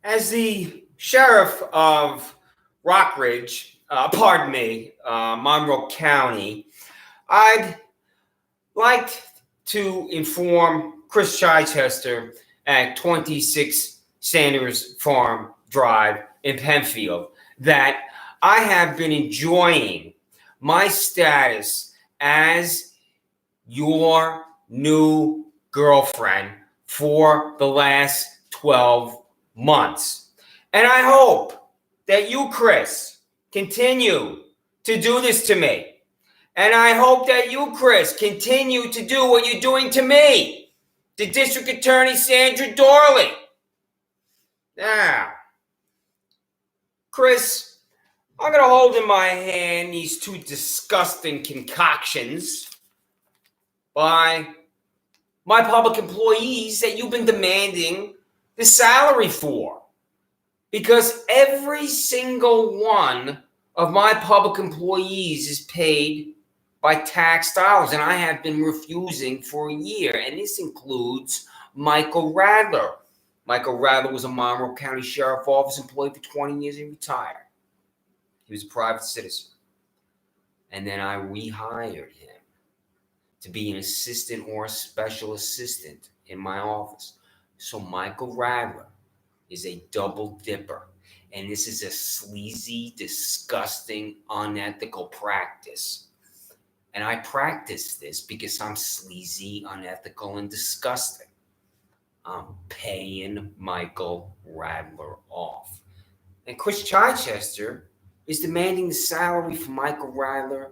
As the sheriff of Rockridge, Monroe County, I'd like to inform Chris Chichester at 26 Sanders Farm Drive in Penfield that I have been enjoying my status as your new girlfriend for the last 12 months. And I hope that you, Chris, continue to do this to me. And I hope that you, Chris, continue to do what you're doing to me, the District Attorney Sandra Dorley. Now, Chris, I'm going to hold in my hand these two disgusting concoctions by my public employees that you've been demanding the salary for. Because every single one of my public employees is paid by tax dollars, and I have been refusing for a year. And this includes Michael Radler. Michael Radler was a Monroe County Sheriff Office employee for 20 years and retired. He was a private citizen. And then I rehired him to be an assistant or a special assistant in my office. So Michael Radler is a double dipper. And this is a sleazy, disgusting, unethical practice. And I practice this because I'm sleazy, unethical, and disgusting. I'm paying Michael Radler off. And Chris Chichester is demanding the salary for Michael Radler,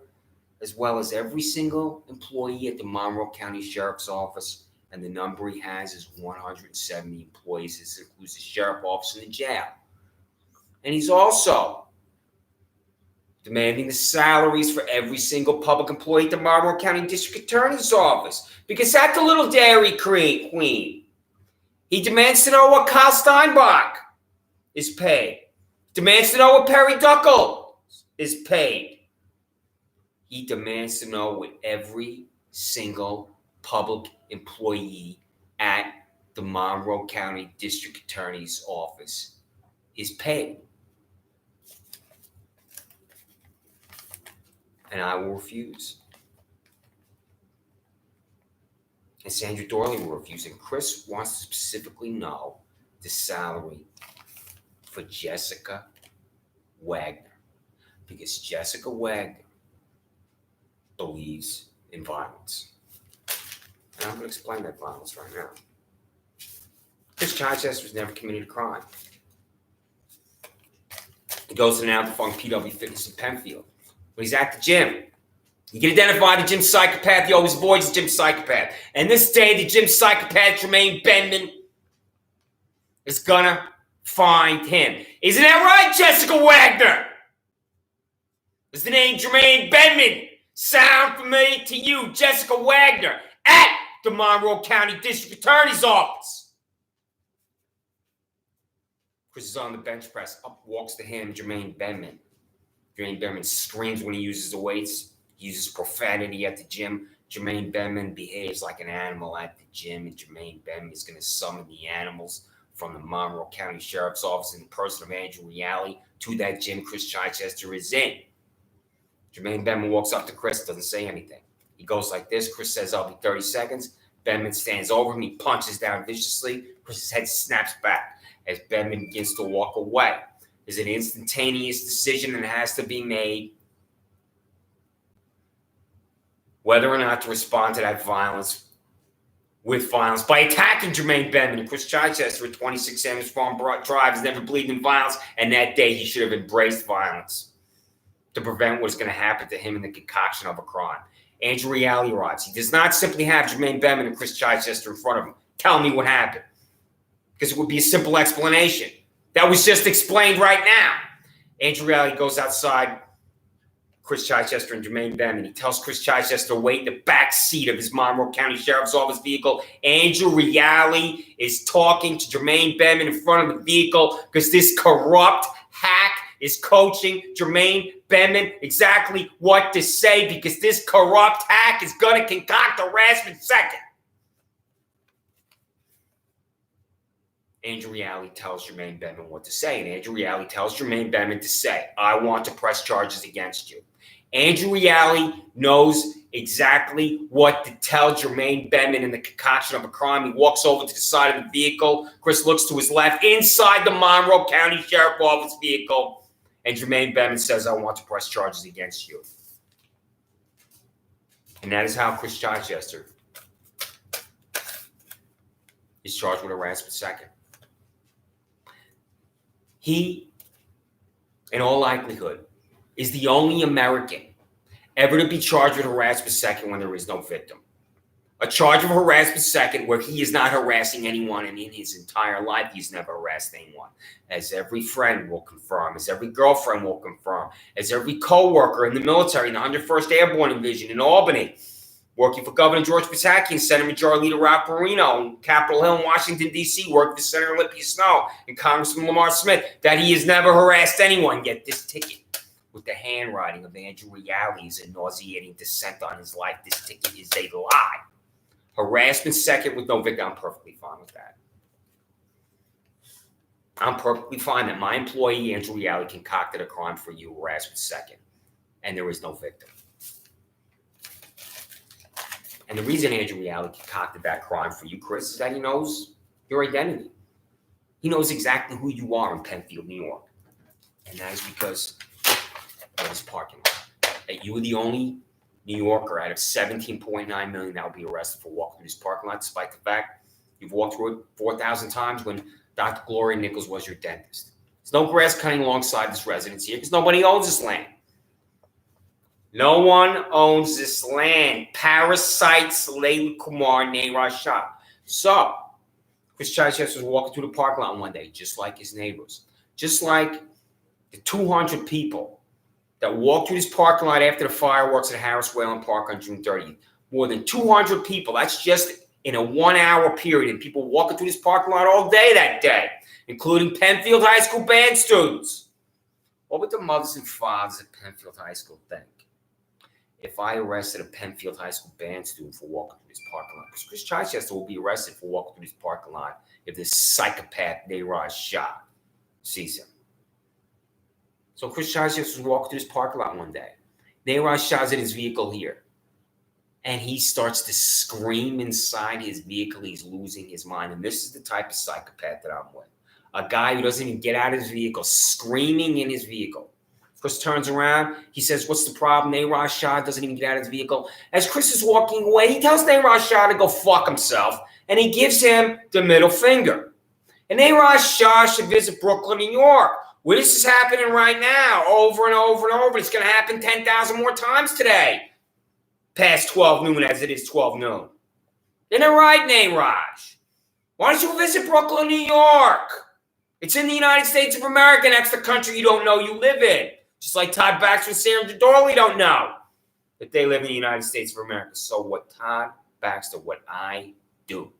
as well as every single employee at the Monroe County Sheriff's Office. And the number he has is 170 employees. This includes the sheriff office and the jail. And he's also demanding the salaries for every single public employee at the Monroe County District Attorney's Office. Because at the Little Dairy Queen, he demands to know what Kyle Steinbach is paid. Demands to know what Perry Duckle is paid. He demands to know what every single public employee at the Monroe County District Attorney's Office is paid. And I will refuse. And Sandra Dorley will refuse. And Chris wants to specifically know the salary for Jessica Wagner. Because Jessica Wagner believes in violence. And I'm going to explain that violence right now. Chris Chichester has never committed a crime. He goes to an out-of-funk PW Fitness in Penfield. When he's at the gym, you can identify the gym psychopath. He always avoids the gym psychopath. And this day, the gym psychopath, Jermaine Benman, is going to find him. Isn't that right, Jessica Wagner? Does the name Jermaine Benman sound familiar to you, Jessica Wagner, at the Monroe County District Attorney's Office? Chris is on the bench press. Up walks to him, Jermaine Benman. Jermaine Benman screams when he uses the weights. He uses profanity at the gym. Jermaine Benman behaves like an animal at the gym, and Jermaine Benman is going to summon the animals from the Monroe County Sheriff's Office in the person of Andrew Reale to that gym Chris Chichester is in. Jermaine Benman walks up to Chris, doesn't say anything. He goes like this. Chris says, "I'll be 30 seconds." Benman stands over him. He punches down viciously. Chris's head snaps back as Benman begins to walk away. There's an instantaneous decision that has to be made whether or not to respond to that violence with violence by attacking Jermaine Benman. And Chris Chichester at 26 Sanders Farm Drive has never believed in violence, and that day he should have embraced violence to prevent what is going to happen to him in the concoction of a crime. Andrew Reale arrives. He does not simply have Jermaine Benman and Chris Chichester in front of him. Tell me what happened. Because it would be a simple explanation. That was just explained right now. Andrew Reale goes outside Chris Chichester and Jermaine Benman. He tells Chris Chichester to wait in the back seat of his Monroe County Sheriff's Office vehicle. Andrew Reale is talking to Jermaine Benman in front of the vehicle because this corrupt hack is coaching Jermaine Benman exactly what to say, because this corrupt hack is going to concoct harassment second. Andrew Reale tells Jermaine Benman what to say. And Andrew Reale tells Jermaine Benman to say, I want to press charges against you. Andrew Reale knows exactly what to tell Jermaine Benman in the concoction of a crime. He walks over to the side of the vehicle. Chris looks to his left inside the Monroe County Sheriff's Office vehicle. And Jermaine Benman says, I want to press charges against you. And that is how Chris Chichester is charged with harassment second. He, in all likelihood, is the only American ever to be charged with harassment second when there is no victim. A charge of harassment second where he is not harassing anyone, and in his entire life he's never harassed anyone. As every friend will confirm, as every girlfriend will confirm, as every co-worker in the military in the 101st Airborne Division in Albany, working for Governor George Pataki and Senate Majority Leader Ralph Perino on Capitol Hill in Washington, D.C., working for Senator Olympia Snowe and Congressman Lamar Smith, that he has never harassed anyone. Yet this ticket with the handwriting of Andrew Reale is a nauseating dissent on his life. This ticket is a lie. Harassment second with no victim. I'm perfectly fine with that. I'm perfectly fine that my employee, Andrew Reale, concocted a crime for you, harassment second, and there is no victim. And the reason Andrew Reale concocted that crime for you, Chris, is that he knows your identity. He knows exactly who you are in Penfield, New York. And that is because of this parking lot. That you were the only New Yorker out of 17.9 million that will be arrested for walking through this parking lot, despite the fact you've walked through it 4,000 times when Dr. Gloria Nichols was your dentist. There's no grass cutting alongside this residence here because nobody owns this land. No one owns this land. Parasites, Layla Kumar, Neeraj Shah. So, Chris Chichester was walking through the parking lot one day, just like his neighbors. Just like the 200 people that walked through this parking lot after the fireworks at Harris Whalen Park on June 30th. More than 200 people. That's just in a 1 hour period. And people walking through this parking lot all day that day, including Penfield High School band students. What would the mothers and fathers at Penfield High School think if I arrested a Penfield High School band student for walking through this parking lot? Because Chris Chichester will be arrested for walking through this parking lot if this psychopath Neeraj Shah sees him. So Chris Chichester was walking through this parking lot one day. Neeraj Shah's in his vehicle here. And he starts to scream inside his vehicle. He's losing his mind. And this is the type of psychopath that I'm with. A guy who doesn't even get out of his vehicle, screaming in his vehicle. Chris turns around. He says, what's the problem? Neeraj Shah doesn't even get out of his vehicle. As Chris is walking away, he tells Neeraj Shah to go fuck himself. And he gives him the middle finger. And Neeraj Shah should visit Brooklyn, New York, where this is happening right now, over and over and over. It's going to happen 10,000 more times today, past 12 noon as it is 12 noon. Isn't it right, Neeraj? Why don't you visit Brooklyn, New York? It's in the United States of America, and that's the country you don't know you live in. Just like Todd Baxter and Sarah Dorley don't know that they live in the United States of America. So what Todd Baxter, what I do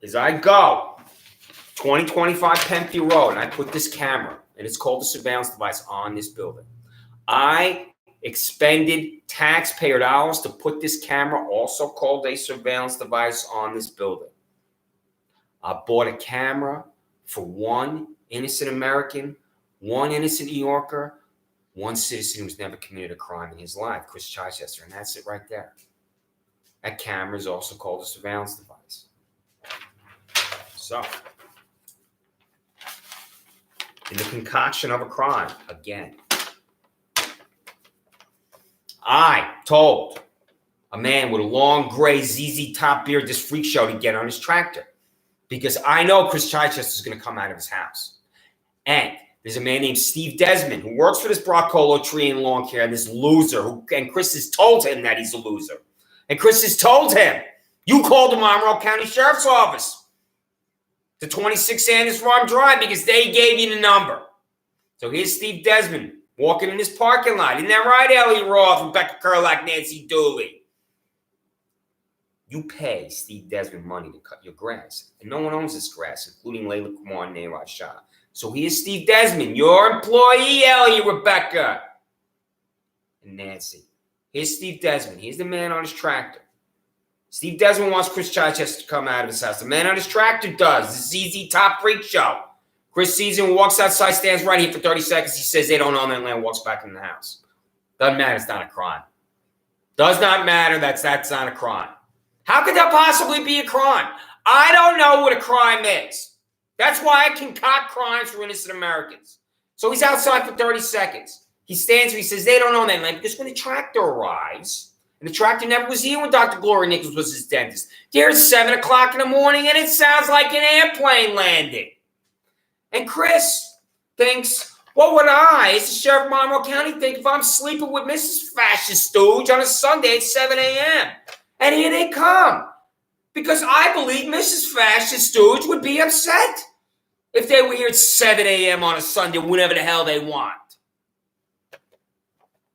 is I go 2025 Penfield Road, and I put this camera, and it's called the surveillance device, on this building. I expended taxpayer dollars to put this camera, also called a surveillance device, on this building. I bought a camera for one innocent American, one innocent New Yorker, one citizen who's never committed a crime in his life, Chris Chichester, and that's it right there. That camera is also called a surveillance device. So, in the concoction of a crime, again, I told a man with a long gray ZZ top beard, this freak show, to get on his tractor because I know Chris Chichester is going to come out of his house. And there's a man named Steve Desmond who works for this Broccolo Tree and Lawn Care, and this loser, and Chris has told him that he's a loser. And Chris has told him, you called the Monroe County Sheriff's Office to 26 Sanders Farm Drive because they gave you the number. So here's Steve Desmond walking in this parking lot. Isn't that right, Ellie Roth, Rebecca Kerlack, Nancy Dooley? You pay Steve Desmond money to cut your grass. And no one owns this grass, including Layla Kumar and Neeraj Shah. So here's Steve Desmond, your employee, Ellie, Rebecca. and Nancy. Here's Steve Desmond. Here's the man on his tractor. Steve Desmond wants Chris Chichester to come out of his house. The man on his tractor does. This is ZZ Top Freak Show. Chris sees him, walks outside, stands right here for 30 seconds. He says they don't own that land, walks back in the house. Doesn't matter. It's not a crime. Does not matter. That's not a crime. How could that possibly be a crime? I don't know what a crime is. That's why I concoct crimes for innocent Americans. So he's outside for 30 seconds. He stands here. He says they don't own that land because when the tractor arrives, and the tractor never was here when Dr. Gloria Nichols was his dentist. There's 7 o'clock in the morning, and it sounds like an airplane landing. And Chris thinks, what would I, as the sheriff of Monroe County, think if I'm sleeping with Mrs. Fascist Stooge on a Sunday at 7 a.m.? And here they come. Because I believe Mrs. Fascist Stooge would be upset if they were here at 7 a.m. on a Sunday, whenever the hell they want.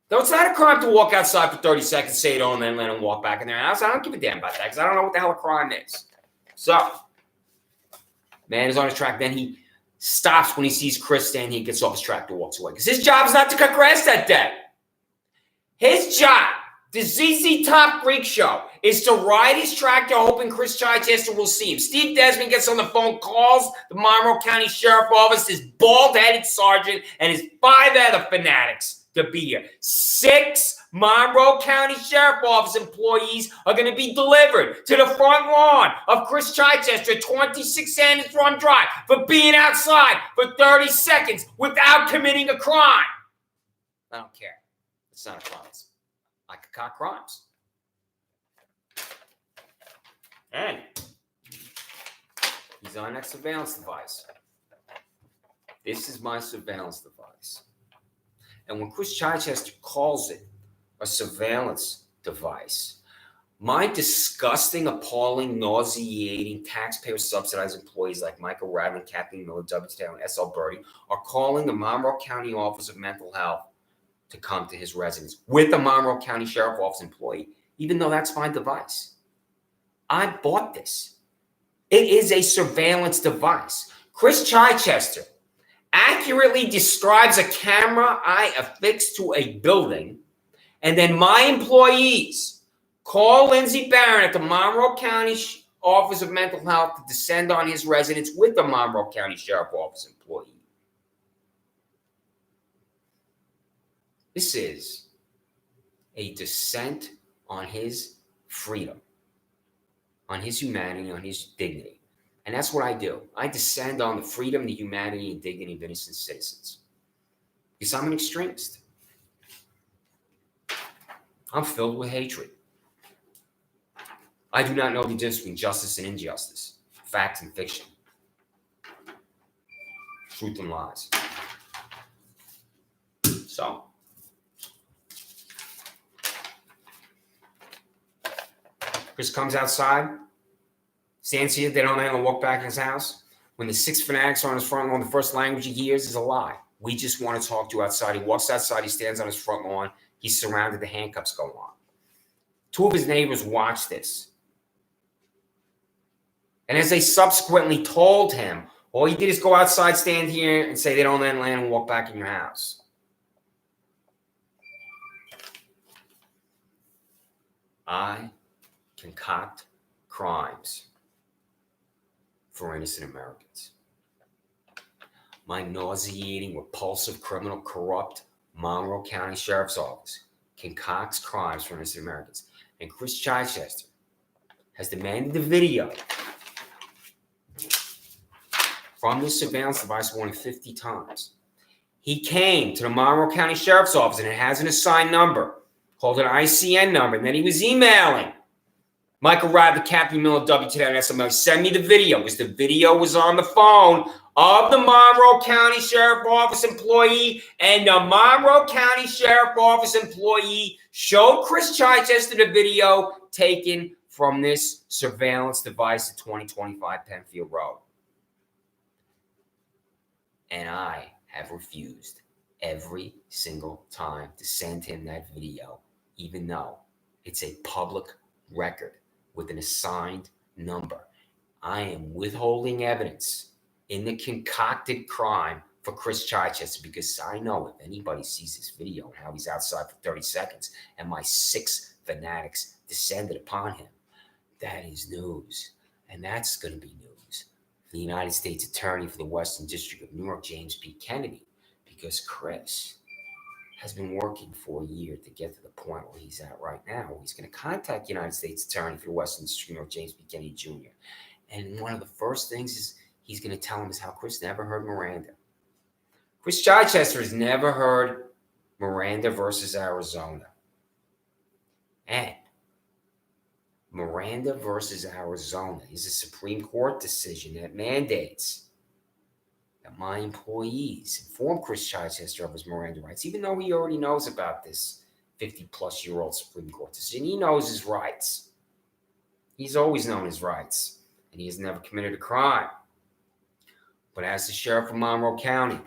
Though it's not a crime to walk outside for 30 seconds, say it on, and then let them walk back in their house. I don't give a damn about that because I don't know what the hell a crime is. So, man is on his track. Then he stops when he sees Chris standing. He gets off his tractor, walks away. Because his job is not to cut grass that day. His job, the ZZ Top Freak Show, is to ride his tractor hoping Chris Chichester will see him. Steve Desmond gets on the phone, calls the Monroe County Sheriff Office, his bald-headed sergeant, and his 5 other fanatics to be here. 6 Monroe County Sheriff Office employees are going to be delivered to the front lawn of Chris Chichester, 26 Sanders Run Drive, for being outside for 30 seconds without committing a crime. I don't care. It's not a crime. I concoct crimes. And he's on that surveillance device. This is my surveillance device. And when Chris Chichester calls it a surveillance device, my disgusting, appalling, nauseating, taxpayer-subsidized employees like Michael Radlin, Kathleen Miller, W. Taylor, and S.L. Birdie are calling the Monroe County Office of Mental Health to come to his residence with a Monroe County Sheriff Office employee, even though that's my device. I bought this. It is a surveillance device. Chris Chichester accurately describes a camera I affixed to a building, and then my employees call Lindsey Barron at the Monroe County Office of Mental Health to descend on his residence with the Monroe County Sheriff Office employee. This is a descent on his freedom, on his humanity, on his dignity. And that's what I do. I descend on the freedom, the humanity, and dignity of innocent citizens. Because I'm an extremist. I'm filled with hatred. I do not know the difference between justice and injustice, fact and fiction, truth and lies. So, Chris comes outside, stands here, they don't let him walk back in his house. When the 6 fanatics are on his front lawn, the first language he hears is a lie. We just want to talk to you outside. He walks outside, he stands on his front lawn, he's surrounded, the handcuffs go on. 2 of his neighbors watched this. And as they subsequently told him, all he did is go outside, stand here, and say they don't let him land and walk back in your house. I concoct crimes for innocent Americans. My nauseating, repulsive, criminal, corrupt Monroe County Sheriff's Office concocts crimes for innocent Americans. And Chris Chichester has demanded the video from this surveillance device more than 50 times. He came to the Monroe County Sheriff's Office, and it has an assigned number called an ICN number, and then he was emailing Michael Radley, Kathleen Miller, W. Taylor, and S.M. Send me the video, because the video was on the phone of the Monroe County Sheriff Office employee, and the Monroe County Sheriff Office employee showed Chris Chichester the video taken from this surveillance device at 2025 Penfield Road. And I have refused every single time to send him that video, even though it's a public record with an assigned number. I am withholding evidence in the concocted crime for Chris Chichester, because I know if anybody sees this video and how he's outside for 30 seconds and my 6 fanatics descended upon him, that is news. And that's going to be news for the United States Attorney for the Western District of New York, James P. Kennedy, because Chris has been working for a year to get to the point where he's at right now. He's going to contact the United States Attorney for the Western District of New York, James P. Kennedy Jr. And one of the first things is he's going to tell him is how Chris never heard Miranda. Chris Chichester has never heard Miranda versus Arizona. And Miranda versus Arizona is a Supreme Court decision that mandates that my employees inform Chris Chichester of his Miranda rights, even though he already knows about this 50-plus-year-old Supreme Court decision. He knows his rights. He's always known his rights, and he has never committed a crime. But as the sheriff of Monroe County,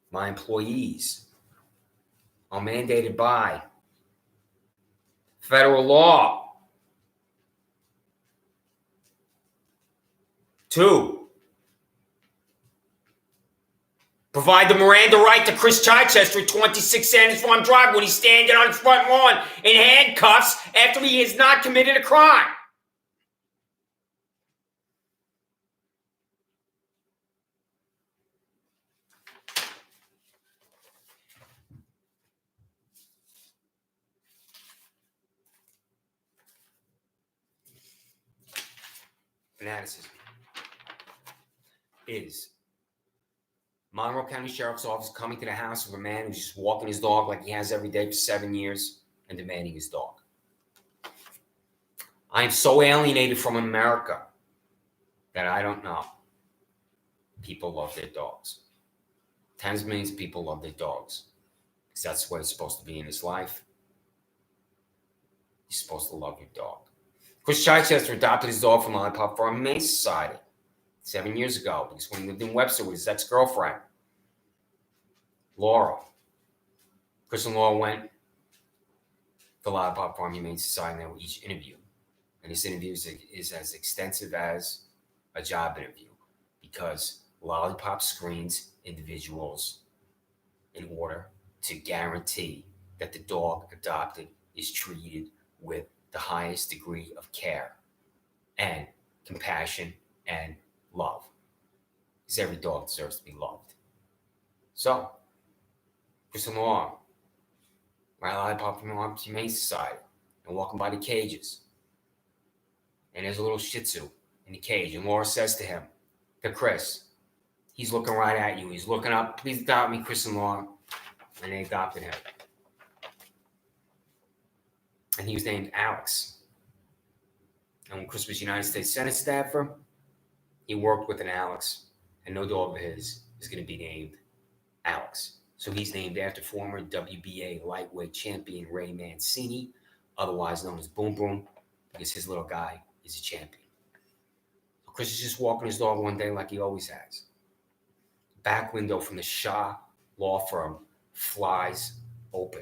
my employees are mandated by federal law to provide the Miranda right to Chris Chichester at 26 Sanders Farm Drive when he's standing on his front lawn in handcuffs after he has not committed a crime. Fanaticism is Monroe County Sheriff's Office coming to the house of a man who's just walking his dog like he has every day for 7 years and demanding his dog. I am so alienated from America that I don't know. People love their dogs. Tens of millions of people love their dogs because that's what it's supposed to be in this life. You're supposed to love your dog. Chris Chichester adopted his dog from Lollipop for a Humane Society 7 years ago because when he lived in Webster with his ex-girlfriend, Laura, Chris and Laura went to the Lollipop Farm Humane Society and they were each interviewed. And this interview is as extensive as a job interview because Lollipop screens individuals in order to guarantee that the dog adopted is treated with the highest degree of care and compassion and love. Because every dog deserves to be loved. So, Chris and Laura, my Lollipop from Humane Society, and walking by the cages. And there's a little Shih Tzu in the cage. And Laura says to him, to Chris, he's looking right at you. He's looking up. Please adopt me, Chris and Laura. And they adopted him. And he was named Alex. And when Chris was United States Senate staffer, he worked with an Alex. And no dog of his is going to be named Alex. So he's named after former WBA lightweight champion Ray Mancini, otherwise known as Boom Boom, because his little guy is a champion. So Chris is just walking his dog one day like he always has. Back window from the Shaw law firm flies open.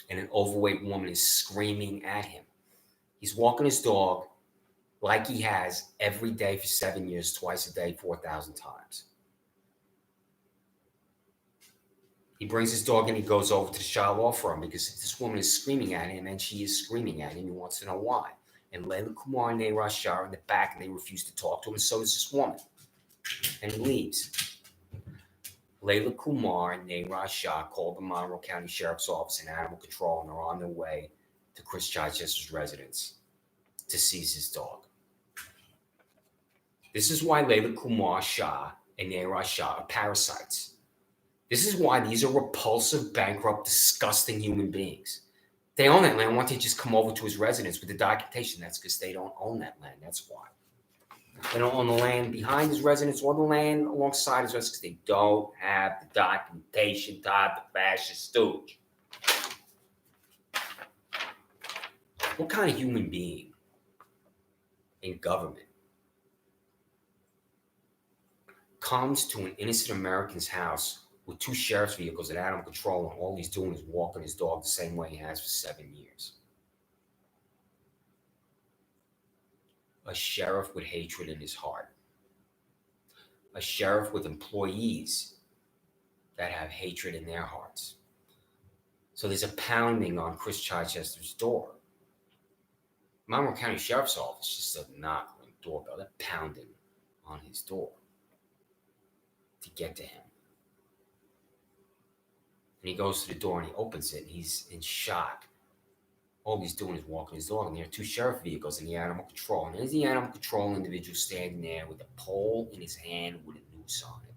And an overweight woman is screaming at him. He's walking his dog like he has every day for 7 years, twice a day, 4,000 times. He brings his dog and he goes over to the Shaw law firm because this woman is screaming at him and she is screaming at him. He wants to know why. And Layla Kumar and Nehra Shah are in the back and they refuse to talk to him, and so does this woman. And he leaves. Layla Kumar and Nehra Shah called the Monroe County Sheriff's Office and Animal Control and are on their way to Chris Chichester's residence to seize his dog. This is why Layla Kumar Shah and Nehra Shah are parasites. This is why these are repulsive, bankrupt, disgusting human beings. They own that land. Why don't they just come over to his residence with the documentation? That's because they don't own that land. That's why. They don't own the land behind his residence or the land alongside his residence because they don't have the documentation. Todd, the fascist stooge. What kind of human being in government comes to an innocent American's house with 2 sheriff's vehicles and animal control, and all he's doing is walking his dog the same way he has for 7 years? A sheriff with hatred in his heart. a sheriff with employees that have hatred in their hearts. So there's a pounding on Chris Chichester's door. Monroe County Sheriff's Office just doesn't knock on the doorbell. They're pounding on his door to get to him. And he goes to the door and he opens it and he's in shock. All he's doing is walking his dog, and there are two sheriff vehicles in the animal control. And there's the animal control individual standing there with a pole in his hand with a noose on it.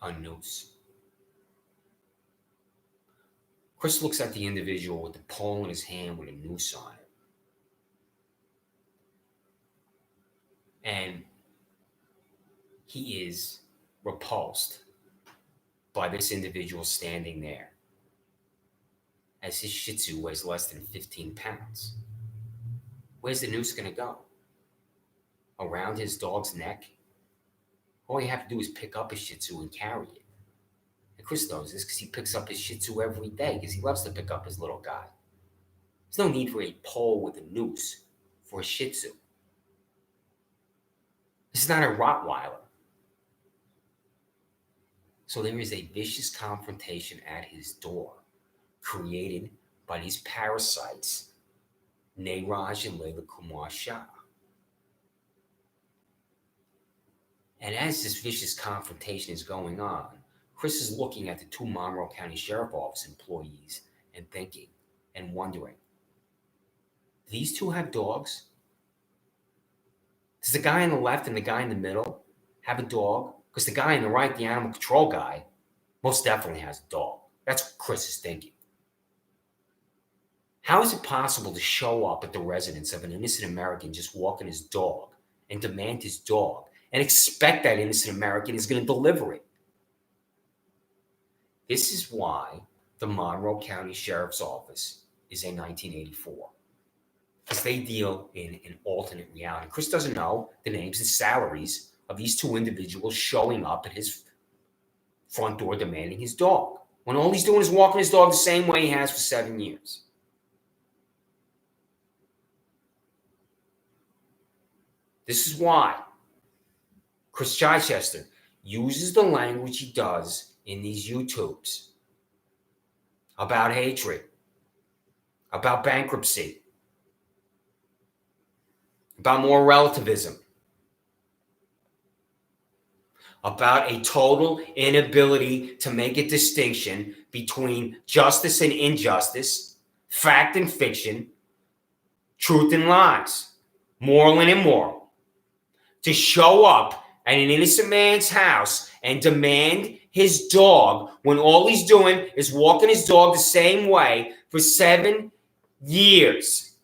A noose. Chris looks at the individual with the pole in his hand with a noose on it. And he is repulsed by this individual standing there, as his Shih Tzu weighs less than 15 pounds. Where's the noose going to go? Around his dog's neck? All you have to do is pick up a Shih Tzu and carry it. And Chris knows this because he picks up his Shih Tzu every day because he loves to pick up his little guy. There's no need for a pole with a noose for a Shih Tzu. This is not a Rottweiler. So there is a vicious confrontation at his door created by these parasites, Neeraj and Layla Kumar Shah. And as this vicious confrontation is going on, Chris is looking at the two Monroe County Sheriff Office employees and thinking and wondering, do these two have dogs? Does the guy on the left and the guy in the middle have a dog? Because the guy on the right, the animal control guy, most definitely has a dog. That's what Chris is thinking. How is it possible to show up at the residence of an innocent American just walking his dog and demand his dog and expect that innocent American is going to deliver it? This is why the Monroe County Sheriff's Office is in 1984. Because they deal in an alternate reality. Chris doesn't know the names and salaries of these two individuals showing up at his front door demanding his dog, when all he's doing is walking his dog the same way he has for 7 years. This is why Chris Chichester uses the language he does in these YouTubes about hatred, about bankruptcy, about moral relativism, about a total inability to make a distinction between justice and injustice, fact and fiction, truth and lies, moral and immoral. To show up at an innocent man's house and demand his dog when all he's doing is walking his dog the same way for 7 years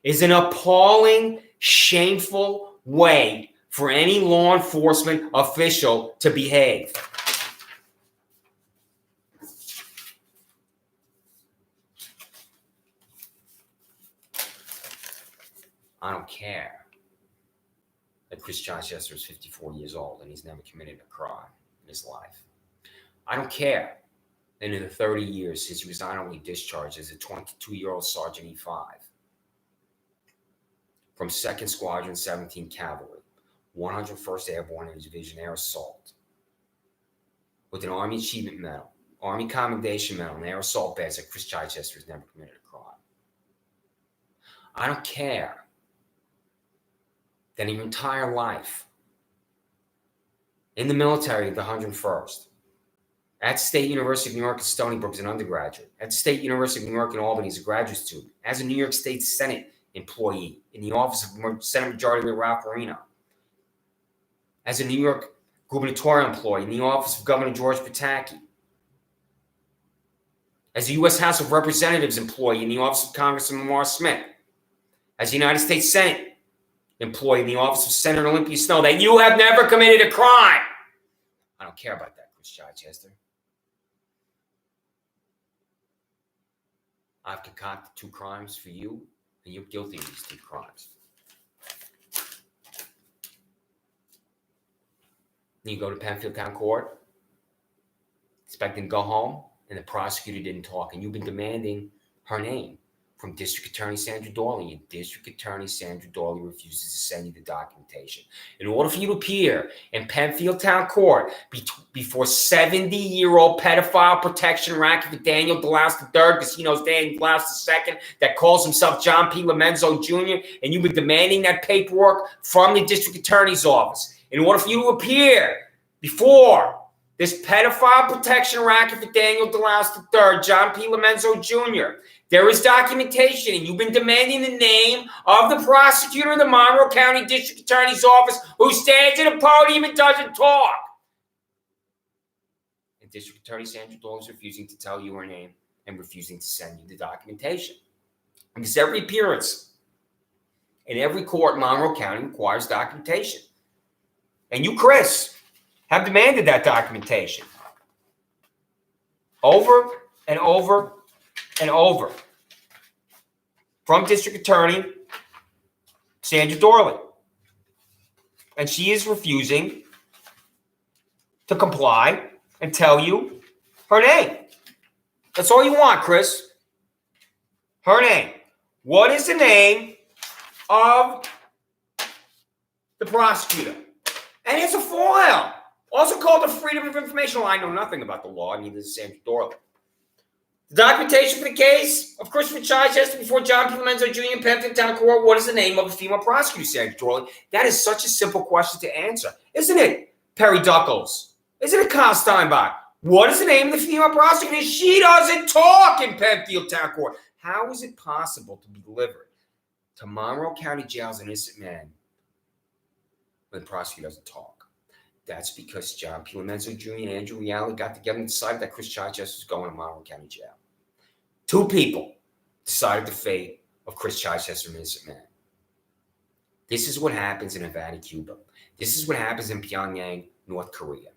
is an appalling, shameful way for any law enforcement official to behave. I don't care that Chris Chichester is 54 years old and he's never committed a crime in his life. I don't care that in the 30 years since he was not only discharged as a 22-year-old Sergeant E5 from 2nd Squadron, 17th Cavalry, 101st Airborne Division Air Assault, with an Army Achievement Medal, Army Commendation Medal, and Air Assault Badge, that Chris Chichester has never committed a crime. I don't care that in your entire life, in the military at the 101st, at State University of New York at Stony Brook as an undergraduate, at State University of New York in Albany as a graduate student, as a New York State Senate employee in the office of Senate Majority Leader Ralph Marino, as a New York gubernatorial employee in the office of Governor George Pataki, as a U.S. House of Representatives employee in the office of Congressman Lamar Smith, as a United States Senate employee in the office of Senator Olympia Snowe, that you have never committed a crime. I don't care about that, Chris Chichester. I've concocted 2 crimes for you, and you're guilty of these 2 crimes. You go to Penfield Town Court, expecting to go home, and the prosecutor didn't talk, and you've been demanding her name from District Attorney Sandra Dawley, and District Attorney Sandra Dawley refuses to send you the documentation. In order for you to appear in Penfield Town Court before 70-year-old pedophile protection racket Daniel DeLouse III, because he knows Daniel DeLouse II, that calls himself John P. Lomenzo Jr., and you've been demanding that paperwork from the District Attorney's Office. In order for you to appear before this pedophile protection racket for Daniel DeLouse III, John P. Lomenzo Jr., there is documentation, and you've been demanding the name of the prosecutor of the Monroe County District Attorney's Office who stands at a podium and doesn't talk. And District Attorney Sandra Dawley is refusing to tell you her name and refusing to send you the documentation. Because every appearance in every court in Monroe County requires documentation. And you, Chris, have demanded that documentation over and over and over from District Attorney Sandra Dawley. And she is refusing to comply and tell you her name. That's all you want, Chris. Her name. What is the name of the prosecutor? And it's a file. Also called the Freedom of Information Law. I know nothing about the law, neither does Sandra Dawley. The documentation for the case of Christopher Chichester before John P. Lomenzo Jr. in Penfield Town Court. What is the name of the female prosecutor, Sandra Dawley? That is such a simple question to answer, isn't it, Perry Duckles? Isn't it, Kyle Steinbach? What is the name of the female prosecutor? She doesn't talk in Penfield Town Court. How is it possible to be delivered to Monroe County Jail as an innocent man when the prosecutor doesn't talk? That's because John P. Lomenzo Jr. and Andrew Reale got together and decided that Chris Chichester was going to Monroe County Jail. Two people decided the fate of Chris Chichester, an innocent man. This is what happens in Havana, Cuba. This is what happens in Pyongyang, North Korea.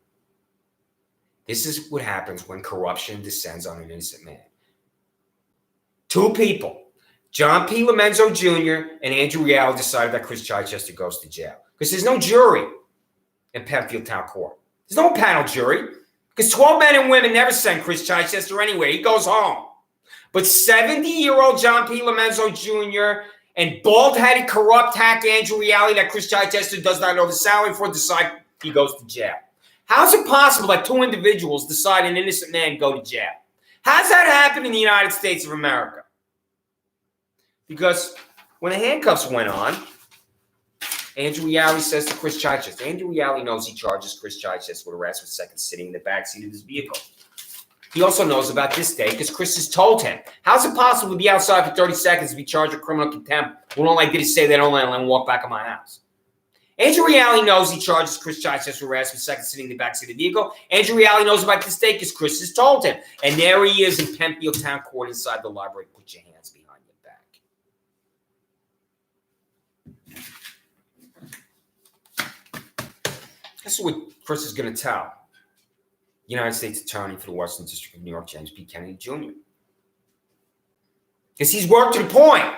This is what happens when corruption descends on an innocent man. Two people, John P. Lomenzo Jr. and Andrew Reale, decided that Chris Chichester goes to jail. Because there's no jury in Penfield Town Court. There's no panel jury. Because 12 men and women never send Chris Chichester anywhere. He goes home. But 70-year-old John P. Lomenzo Jr. and bald-headed, corrupt hack Andrew Reale that Chris Chichester does not know the salary for decide he goes to jail. How is it possible that two individuals decide an innocent man go to jail? How does that happen in the United States of America? Because when the handcuffs went on, Andrew Reale says to Chris Chichester, Andrew Reale knows he charges Chris Chichester with arrest with second sitting in the backseat of his vehicle. He also knows about this day because Chris has told him. How's it possible to be outside for 30 seconds to be charged with criminal contempt when all I did is say that only and then walk back in my house? Andrew Reale knows he charges Chris Chichester with arrest with second sitting in the backseat of the vehicle. Andrew Reale knows about this day because Chris has told him. And there he is in Penfield Town Court inside the library. Put your hands behind your back. This is what Chris is going to tell United States Attorney for the Western District of New York, James P. Kennedy Jr. Because he's worked to the point.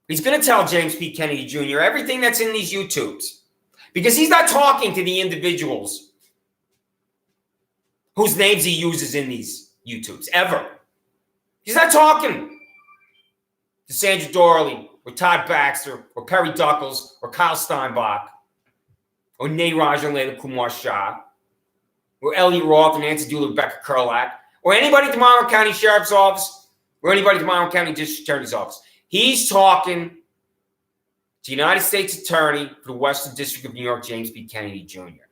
He's going to tell James P. Kennedy Jr. everything that's in these YouTubes. Because he's not talking to the individuals whose names he uses in these YouTubes, ever. He's not talking to Sandra Dawley or Todd Baxter or Perry Duckles or Kyle Steinbach or Neeraj and Layla Kumar Shah or Elliot Roth and Nancy Dooley, Rebecca Kurlak, or anybody at the Monroe County Sheriff's Office or anybody at the Monroe County District Attorney's Office. He's talking to United States Attorney for the Western District of New York, James P. Kennedy Jr.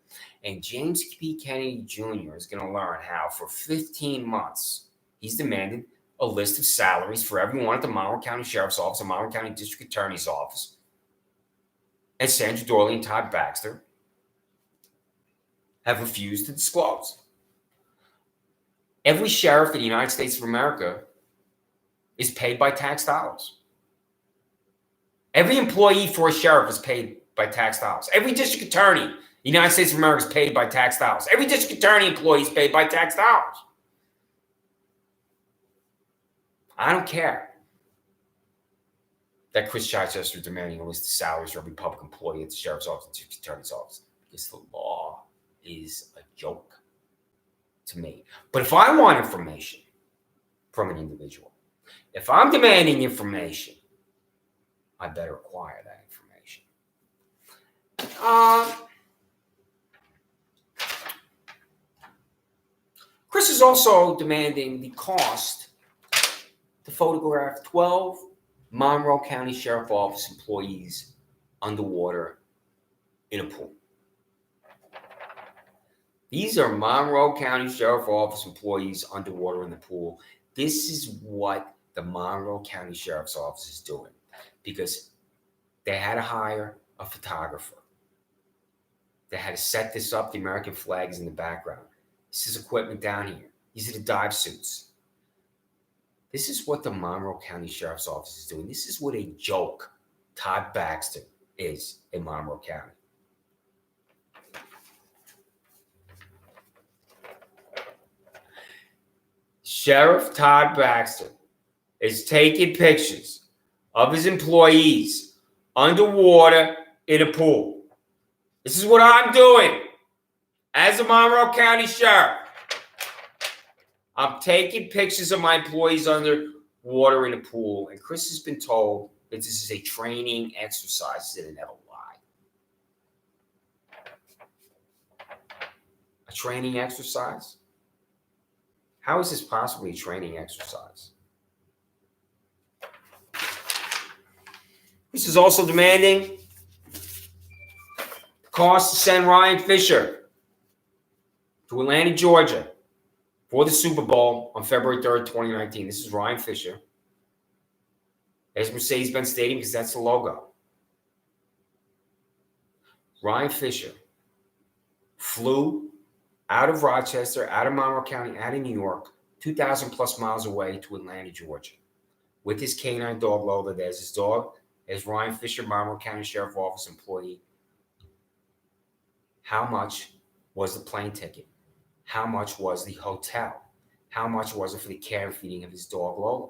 And James P. Kennedy Jr. is going to learn how for 15 months he's demanded a list of salaries for everyone at the Monroe County Sheriff's Office, the Monroe County District Attorney's Office, and Sandra Dawley and Todd Baxter have refused to disclose. Every sheriff in the United States of America is paid by tax dollars. Every employee for a sheriff is paid by tax dollars. Every district attorney in the United States of America is paid by tax dollars. Every district attorney employee is paid by tax dollars. I don't care that Chris Chichester is demanding a list of salaries for every public employee at the sheriff's office and district attorney's office, because the law is a joke to me. But if I want information from an individual, If I'm demanding information, I better acquire that information. Chris is also demanding the cost to photograph 12 Monroe County Sheriff Office employees underwater in a pool. These are Monroe County Sheriff Office employees underwater in the pool. This is what the Monroe County Sheriff's Office is doing because they had to hire a photographer. They had to set this up. The American flag is in the background. This is equipment down here. These are the dive suits. This is what the Monroe County Sheriff's Office is doing. This is what a joke Todd Baxter is in Monroe County. Sheriff Todd Baxter is taking pictures of his employees underwater in a pool. This is what I'm doing as a Monroe County Sheriff. I'm taking pictures of my employees underwater in a pool, and Chris has been told that this is a training exercise. He said it never lied. A training exercise? How is this possibly a training exercise? This is also demanding the cost to send Ryan Fisher to Atlanta, Georgia for the Super Bowl on February 3rd, 2019. This is Ryan Fisher. There's Mercedes-Benz Stadium because that's the logo. Ryan Fisher flew out of Rochester, out of Monroe County, out of New York, 2,000 plus miles away to Atlanta, Georgia, with his canine dog Lola. There's his dog. There's Ryan Fisher, Monroe County Sheriff Office employee. How much was the plane ticket? How much was the hotel? How much was it for the care and feeding of his dog Lola?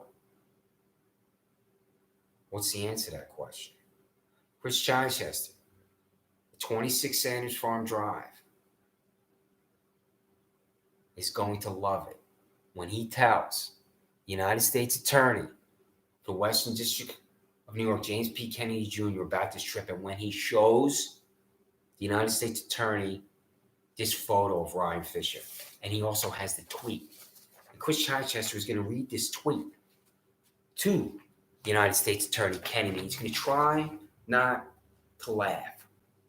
What's the answer to that question? Chris Chichester, 26 Sanders Farm Drive, is going to love it when he tells the United States Attorney, the Western District of New York, James P. Kennedy Jr., about this trip, and when he shows the United States Attorney this photo of Ryan Fisher, and he also has the tweet. And Chris Chichester is going to read this tweet to the United States Attorney Kennedy. He's going to try not to laugh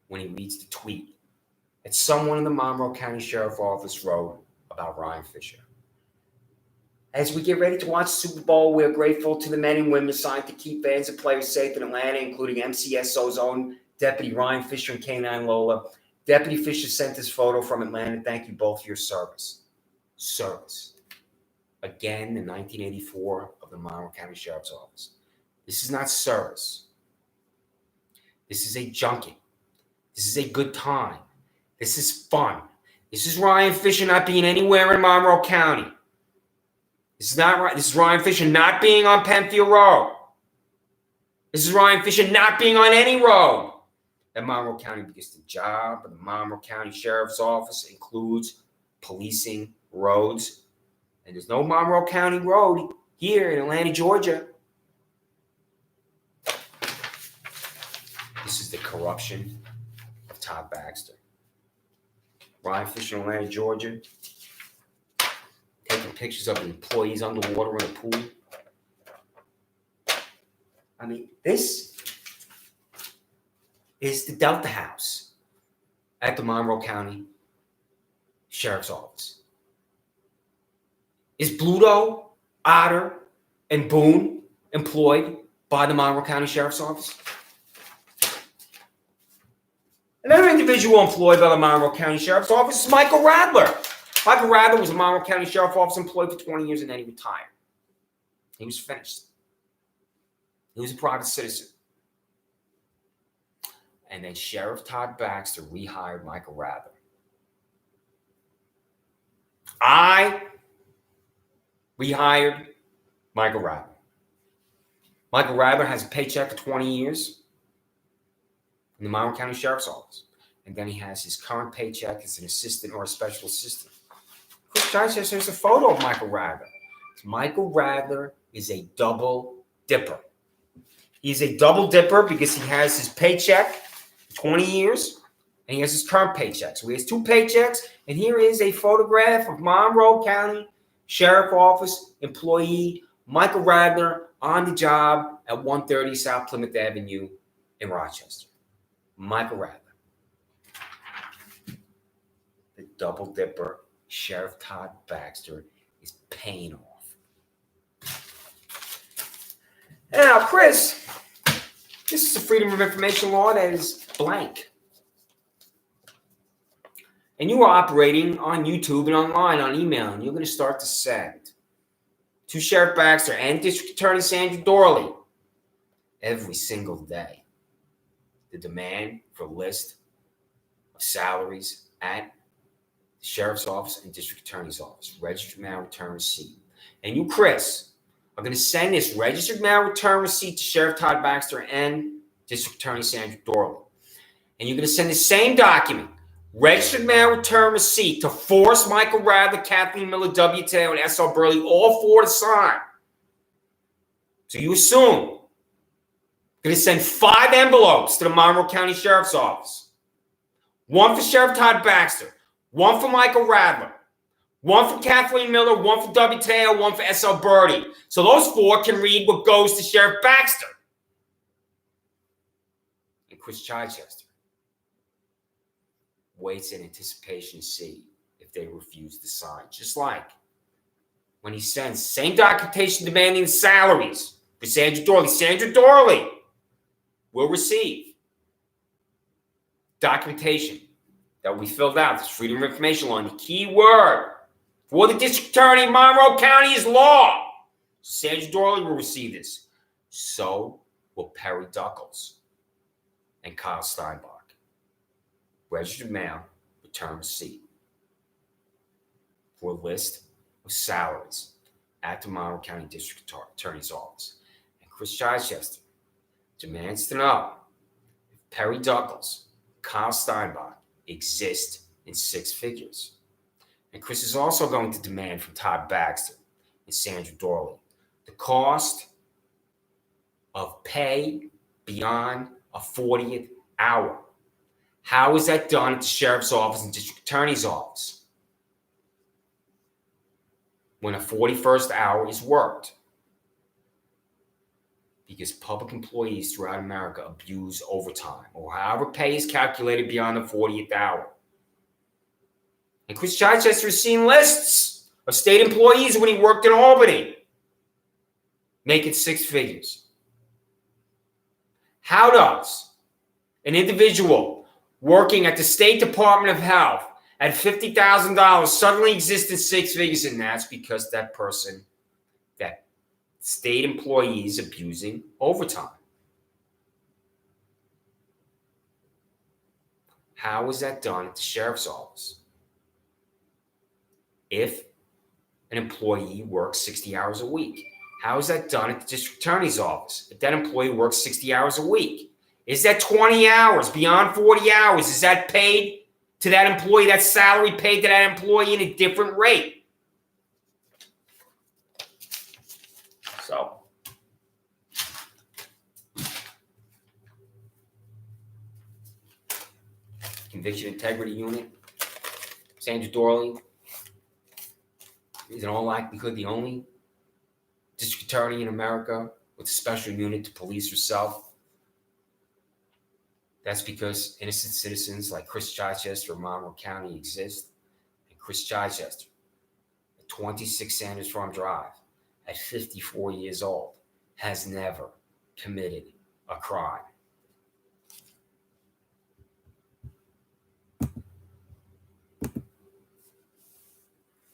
when he reads the tweet that someone in the Monroe County Sheriff Office wrote about Ryan Fisher. As we get ready to watch the Super Bowl, we're grateful to the men and women assigned to keep fans and players safe in Atlanta, including MCSO's own Deputy Ryan Fisher and K9 Lola. Deputy Fisher sent this photo from Atlanta. Thank you both for your service. Service. Again, in 1984 of the Monroe County Sheriff's Office. This is not service. This is a junket. This is a good time. This is fun. This is Ryan Fisher not being anywhere in Monroe County. This is not right. This is Ryan Fisher not being on Penfield Road. This is Ryan Fisher not being on any road at Monroe County, because the job of the Monroe County Sheriff's Office includes policing roads. And there's no Monroe County road here in Atlanta, Georgia. This is the corruption of Todd Baxter. Ryan Fisher in Atlanta, Georgia, taking pictures of the employees underwater in a pool. I mean, this is the Delta House at the Monroe County Sheriff's Office. Is Bluto, Otter, and Boone employed by the Monroe County Sheriff's Office? Another individual employed by the Monroe County Sheriff's Office is Michael Radler. Michael Radler was a Monroe County Sheriff's Office employee for 20 years and then he retired. He was finished. He was a private citizen. And then Sheriff Todd Baxter rehired Michael Radler. I rehired Michael Radler. Michael Radler has a paycheck for 20 years in the Monroe County Sheriff's Office. And then he has his current paycheck as an assistant or a special assistant. Chris Chichester, there's a photo of Michael Radler. It's Michael Radler is a double dipper. He's a double dipper because he has his paycheck, 20 years, and he has his current paycheck. So he has 2 paychecks, and here is a photograph of Monroe County Sheriff Office employee Michael Radner on the job at 130 South Plymouth Avenue in Rochester. Michael Radner. The double dipper, Sheriff Todd Baxter, is paying off. Now, Chris, this is a Freedom of Information law that is blank. And you are operating on YouTube and online, on email, and you're going to start to send to Sheriff Baxter and District Attorney Sandra Dorley every single day the demand for a list of salaries at the Sheriff's Office and District Attorney's Office, registered mail return receipt. And you, Chris, are going to send this registered mail return receipt to Sheriff Todd Baxter and District Attorney Sandra Dorley. And you're going to send the same document, registered mail return receipt, to force Michael Radler, Kathleen Miller, W. Taylor, and S.L. Burley, all 4 to sign. So you assume you're going to send 5 envelopes to the Monroe County Sheriff's Office. 1 for Sheriff Todd Baxter, 1 for Michael Radler, 1 for Kathleen Miller, 1 for W. Taylor, 1 for S.L. Burley. So those 4 can read what goes to Sheriff Baxter and Chris Chichester waits in anticipation to see if they refuse to sign. Just like when he sends same documentation demanding salaries for Sandra Dorley. Sandra Dorley will receive documentation that we filled out. This Freedom of Information law. And the key word for the District Attorney of Monroe County is law. Sandra Dorley will receive this. So will Perry Duckles and Kyle Steinbach. Registered mail, return receipt for a list of salaries at the Monroe County District Attorney's Office. And Chris Chichester demands to know if Perry Duckles, Kyle Steinbach exist in 6 figures. And Chris is also going to demand from Todd Baxter and Sandra Dorley the cost of pay beyond a 40th hour. How is that done at the Sheriff's Office and District Attorney's Office when a 41st hour is worked? Because public employees throughout America abuse overtime, or however pay is calculated beyond the 40th hour. And Chris Chichester has seen lists of state employees when he worked in Albany making 6 figures. How does an individual working at the State Department of Health at $50,000 suddenly exist in 6 figures? And that's because that person, that state employee, is abusing overtime. How is that done at the Sheriff's Office? If an employee works 60 hours a week, how is that done at the District Attorney's Office? If that employee works 60 hours a week, is that 20 hours beyond 40 hours? Is that paid to that employee, that salary paid to that employee in a different rate? So, Conviction Integrity Unit, Sandra Dorley is in all likelihood the only district attorney in America with a special unit to police herself. That's because innocent citizens like Chris Chichester of Monroe County exist. And Chris Chichester, at 26 Sanders Farm Drive, at 54 years old, has never committed a crime.